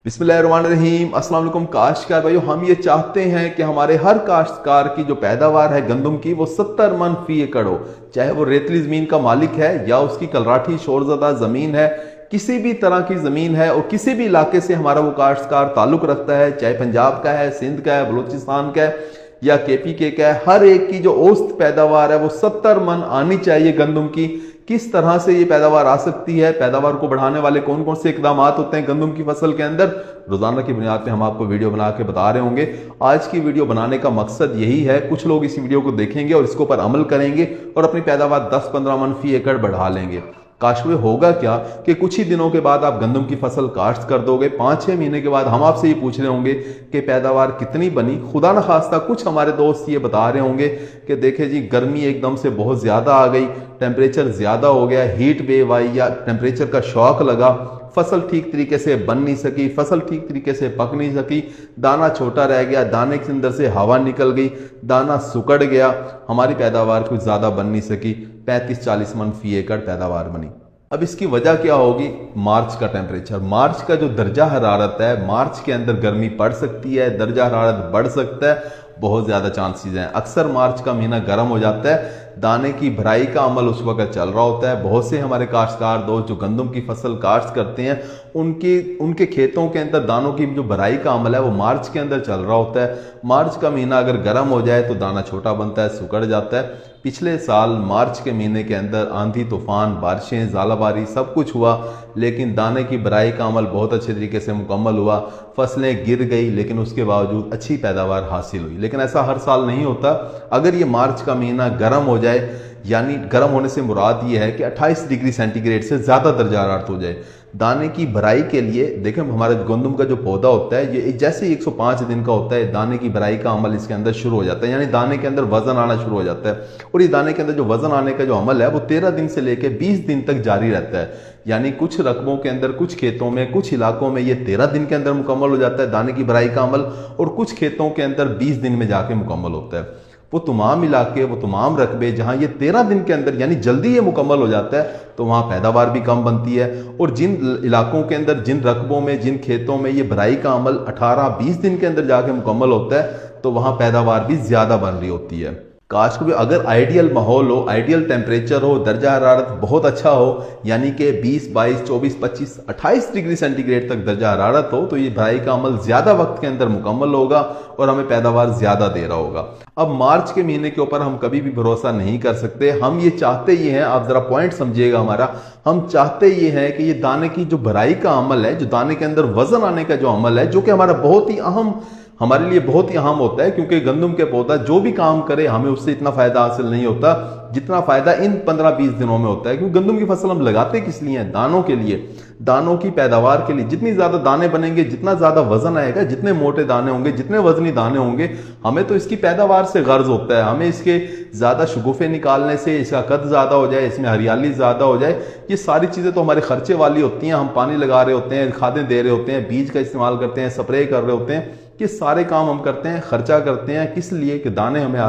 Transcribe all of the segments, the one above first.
बिस्मिल्लाहिर्रहमानिर्रहीम। अस्सलाम वालेकुम काश्तकार भाइयों, हम ये चाहते हैं कि हमारे हर काश्तकार की जो पैदावार है गंदम की वो 70 मन फी एकड़ हो। चाहे वो रेतली ज़मीन का मालिक है या उसकी कलराठी शोरज़दा ज़मीन है, किसी भी तरह की ज़मीन है और किसी भी इलाके से हमारा वो काश्तकार ताल्लुक़ रखता है, चाहे पंजाब का है, सिंध का है, बलूचिस्तान का है या KPK का है, हर एक की जो औसत पैदावार है वो 70 मन आनी चाहिए गंदम की। किस तरह से ये पैदावार आ सकती है, पैदावार को बढ़ाने वाले कौन कौन से इकदाम होते हैं गंदम की फसल के अंदर, रोजाना की बुनियाद पे हम आपको वीडियो बना के बता रहे होंगे। आज की वीडियो बनाने का मकसद यही है, कुछ लोग इस वीडियो को देखेंगे और इसके ऊपर अमल करेंगे और अपनी पैदावार 10-15 मन फी एकड़ बढ़ा लेंगे। काश्त होगा क्या कि कुछ ही दिनों के बाद आप गंदम की फसल काश्त कर दोगे, 5-6 महीने के बाद हम आपसे ये पूछ रहे होंगे कि पैदावार कितनी बनी। खुदा न खास्ता कुछ हमारे दोस्त ये बता रहे होंगे कि देखे जी गर्मी एकदम से बहुत ज़्यादा आ गई, टेम्परेचर ज़्यादा हो गया, हीट वेव आई या टेम्परेचर का शॉक लगा, फसल ठीक तरीके से बन नहीं सकी, फसल ठीक तरीके से पक नहीं सकी, दाना छोटा रह गया, दाने के अंदर से हवा निकल गई, दाना सुकड़ गया, हमारी पैदावार कुछ ज़्यादा बन नहीं सकी, 35-40 मन फी एकड़ पैदावार बनी। अब इसकी वजह क्या होगी? मार्च का टेम्परेचर, मार्च का जो दर्जा हरारत है, मार्च के अंदर गर्मी पड़ सकती है, दर्जा हरारत बढ़ सकता है, बहुत ज़्यादा चांसेस हैं। अक्सर मार्च का महीना गर्म हो जाता है, दाने की भराई का अमल उस वक्त चल रहा होता है। बहुत से हमारे काश्तकार दोस्त जो गंदम की फसल काश्त करते हैं उनके खेतों के अंदर दानों की जो भराई का अमल है वो मार्च के अंदर चल रहा होता है। मार्च का महीना अगर गर्म हो जाए तो दाना छोटा बनता है, सुकड़ जाता है। पिछले साल मार्च के महीने के अंदर आंधी तूफान, बारिशें, ज़ालाबारी सब कुछ हुआ, लेकिन दाने की भराई का अमल बहुत अच्छे तरीके से मुकम्मल हुआ, फसलें गिर गई लेकिन उसके बावजूद अच्छी पैदावार हासिल हुई। लेकिन ऐसा हर साल नहीं होता। अगर ये मार्च का महीना गर्म हो जाए, यानी गर्म होने से मुराद ये है कि 28 डिग्री सेंटीग्रेड से ज़्यादा दर्जा हरारत हो जाए, दाने की भराई के लिए देखें हमारे गंदम का जो पौधा होता है ये जैसे ही 105 दिन का होता है, दाने की भराई का अमल इसके अंदर शुरू हो जाता है, यानी दाने के अंदर वजन आना शुरू हो जाता है। और ये दाने के अंदर जो वजन आने का जो अमल है वो 13 दिन से लेकर 20 दिन तक जारी रहता है। यानी कुछ रकबों के अंदर, कुछ खेतों में, कुछ इलाकों में ये 13 दिन के अंदर मुकम्मल हो जाता है दाने की भराई का अमल, और कुछ खेतों के अंदर 20 दिन में जाके मुकम्मल होता है। वो तमाम इलाके, वो तमाम रकबे जहाँ ये 13 दिन के अंदर यानी जल्दी ये मुकम्मल हो जाता है तो वहाँ पैदावार भी कम बनती है। और जिन इलाकों के अंदर, जिन रकबों में, जिन खेतों में ये भराई का अमल 18-20 दिन के अंदर जाके मुकम्मल होता है तो वहाँ पैदावार भी ज़्यादा बन रही होती है। काश को अगर आइडियल माहौल हो, आइडियल टेम्परेचर हो, दर्जा हरारत बहुत अच्छा हो, यानी कि 20, 22, 24, 25, 28 डिग्री सेंटीग्रेड तक दर्जा हरारत हो तो ये भराई का अमल ज़्यादा वक्त के अंदर मुकम्मल होगा और हमें पैदावार ज़्यादा दे रहा होगा। अब मार्च के महीने के ऊपर हम कभी भी भरोसा नहीं कर सकते। हम ये चाहते ये हैं, आप ज़रा पॉइंट समझिएगा हमारा, हम चाहते ये हैं कि ये दाने की जो भराई का अमल है, जो दाने के अंदर वजन आने का जो अमल है, जो कि हमारा बहुत ही अहम, हमारे लिए बहुत ही अहम होता है, क्योंकि गंदम के पौधा जो भी काम करे हमें उससे इतना फायदा हासिल नहीं होता जितना फायदा इन 15-20 दिनों में होता है। क्योंकि गंदम की फसल हम लगाते किस लिए हैं? दानों के लिए, दानों की पैदावार के लिए। जितनी ज्यादा दाने बनेंगे, जितना ज्यादा वजन आएगा, जितने मोटे दाने होंगे, जितने वजनी दाने होंगे, हमें तो इसकी पैदावार से गर्ज होता है, हमें इसके ज्यादा शगुफे निकालने से, इसका कद ज्यादा हो जाए, इसमें हरियाली ज्यादा हो जाए, ये सारी चीजें तो हमारे खर्चे वाली होती हैं। हम पानी लगा रहे होते हैं, खादें दे रहे होते हैं, बीज का इस्तेमाल करते हैं, स्प्रे कर रहे होते हैं, ये सारे काम हम करते हैं, खर्चा करते हैं किस लिए? कि दाने हमें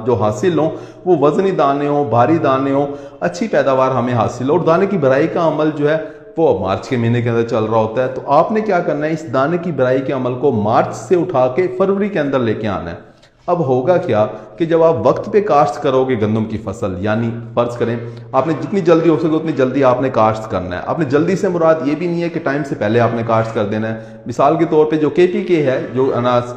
जो हासिल हों वो वजनी दाने हों, भारी दाने हों, अच्छी पैदावार हमें हासिल हो। और दाने की भराई का अमल जो है वो मार्च के महीने के अंदर चल रहा होता है। तो आपने क्या करना है, इस दाने की भराई के अमल को मार्च से उठा के फरवरी के अंदर लेके आना है। अब होगा क्या कि जब आप वक्त पे काश्त करोगे गंदम की फसल, यानी फर्ज करें आपने जितनी जल्दी हो सके उतनी जल्दी आपने काश्त करना है। आपने जल्दी से मुराद ये भी नहीं है कि टाइम से पहले आपने काश्त कर देना है। मिसाल के तौर पे जो KPK है, जो अनाज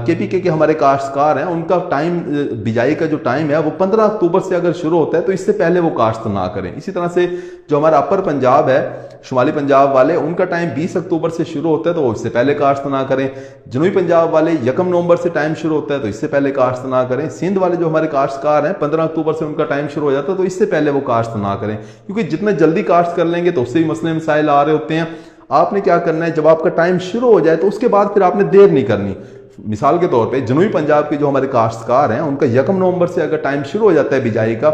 KPK के हमारे काश्तकार हैं, उनका टाइम, बिजाई का जो टाइम है वो 15 अक्टूबर से अगर शुरू होता है तो इससे पहले वो काश्त ना करें। इसी तरह से जो हमारा अपर पंजाब है, शुमाली पंजाब वाले, उनका टाइम 20 अक्टूबर से शुरू होता है तो वो इससे पहले काश्त ना करें। जनूबी पंजाब वाले 1 नवंबर से टाइम शुरू होता है तो इससे पहले काश्त ना करें। सिंध वाले जो हमारे काश्तकार हैं 15 अक्टूबर से उनका टाइम शुरू हो जाता है तो इससे पहले वो काश्त ना करें, क्योंकि जितने जल्दी काश्त कर लेंगे तो उससे भी मसले मसाइल आ रहे होते हैं। आपने क्या करना है, जब आपका टाइम शुरू हो जाए तो उसके बाद फिर आपने देर नहीं करनी। मिसाल के तौर पे जनूबी पंजाब के जो हमारे काश्तकार हैं उनका 1 नवंबर से अगर टाइम शुरू हो जाता है बिजाई का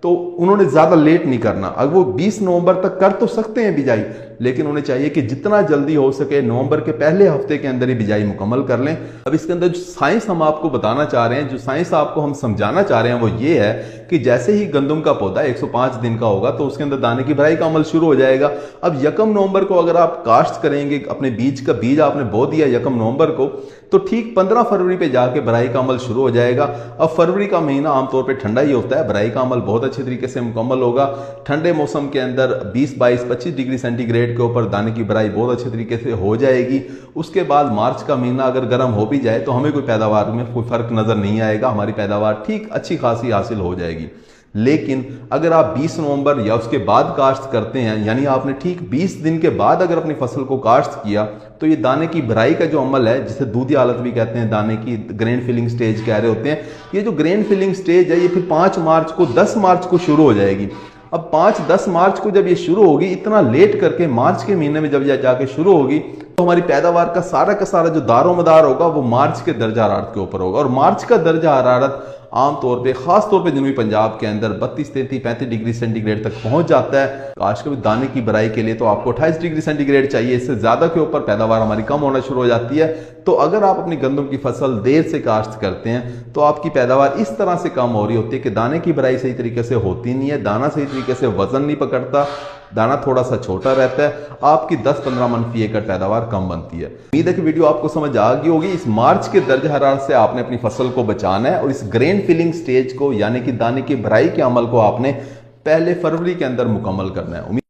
तो उन्होंने ज़्यादा लेट नहीं करना। अगर वो 20 नवंबर तक कर तो सकते हैं बिजाई, لیکن انہیں چاہیے کہ جتنا جلدی ہو سکے نومبر کے پہلے ہفتے کے اندر ہی بجائی مکمل کر لیں۔ اب اس کے اندر جو سائنس ہم آپ کو بتانا چاہ رہے ہیں، جو سائنس آپ کو ہم سمجھانا چاہ رہے ہیں وہ یہ ہے کہ جیسے ہی گندم کا پودا 105 دن کا ہوگا تو اس کے اندر دانے کی بھرائی کا عمل شروع ہو جائے گا۔ اب 1 نومبر کو اگر آپ کاشت کریں گے، اپنے بیج آپ نے بو دیا 1 نومبر کو، تو ٹھیک 15 فروری پہ جا کے بھرائی کا عمل شروع ہو جائے گا۔ اب فروری کا مہینہ عام طور پہ ٹھنڈا ہی ہوتا ہے، بھرائی کا عمل بہت اچھے طریقے سے مکمل ہوگا۔ ٹھنڈے موسم کے اندر 20 22 25 ڈگری سینٹی گریڈ کے اوپر دانے کی بھرائی بہت اچھے طریقے سے ہو جائے گی۔ اس کے بعد مارچ کا مہینہ اگر گرم ہو بھی جائے تو ہمیں کوئی پیداوار میں کوئی فرق نظر نہیں آئے گا، ہماری پیداوار ٹھیک اچھی خاصی حاصل ہو جائے گی۔ لیکن اگر آپ 20 نومبر یا اس کے بعد کاشت کرتے ہیں، یعنی آپ نے ٹھیک 20 دن کے بعد اگر اپنی فصل کو کاشت کیا، تو یہ دانے کی بھرائی کا جو عمل ہے، جسے دودھی حالت بھی کہتے ہیں، دانے کی گرین فلنگ سٹیج کہہ رہے ہوتے ہیں، یہ جو گرین فلنگ سٹیج ہے یہ پھر 5 مارچ کو 10 مارچ کو شروع ہو جائے گی۔ اب 5-10 مارچ کو جب یہ شروع ہوگی، اتنا لیٹ کر کے مارچ کے مہینے میں جب یہ جا کے شروع ہوگی، تو ہماری پیداوار کا سارا جو دار و مدار ہوگا وہ مارچ کے درجہ حرارت کے اوپر ہوگا۔ اور مارچ کا درجہ حرارت عام طور پہ، خاص طور پہ جنوبی پنجاب کے اندر 32 33 35 ڈگری سینٹی گریڈ تک پہنچ جاتا ہے۔ کاشت کے دانے کی بھرائی کے لیے تو آپ کو 28 ڈگری سینٹی گریڈ چاہیے، اس سے زیادہ کے اوپر پیداوار ہماری کم ہونا شروع ہو جاتی ہے۔ تو اگر آپ اپنی گندم کی فصل دیر سے کاشت کرتے ہیں تو آپ کی پیداوار اس طرح سے کم ہو رہی ہوتی ہے کہ دانے کی بھرائی صحیح طریقے سے ہوتی نہیں ہے، دانہ صحیح طریقے سے وزن نہیں پکڑتا، دانہ تھوڑا سا چھوٹا رہتا ہے، آپ کی 10-15 من فی ایکڑ پیداوار کم بنتی ہے۔ امید ہے کہ ویڈیو آپ کو سمجھ آ گئی ہوگی۔ اس مارچ کے درجہ حرارت سے آپ نے اپنی فصل کو بچانا ہے، اور اس گرین فلنگ سٹیج کو، یعنی کہ دانے کی بھرائی کے عمل کو آپ نے پہلے فروری کے اندر مکمل کرنا ہے۔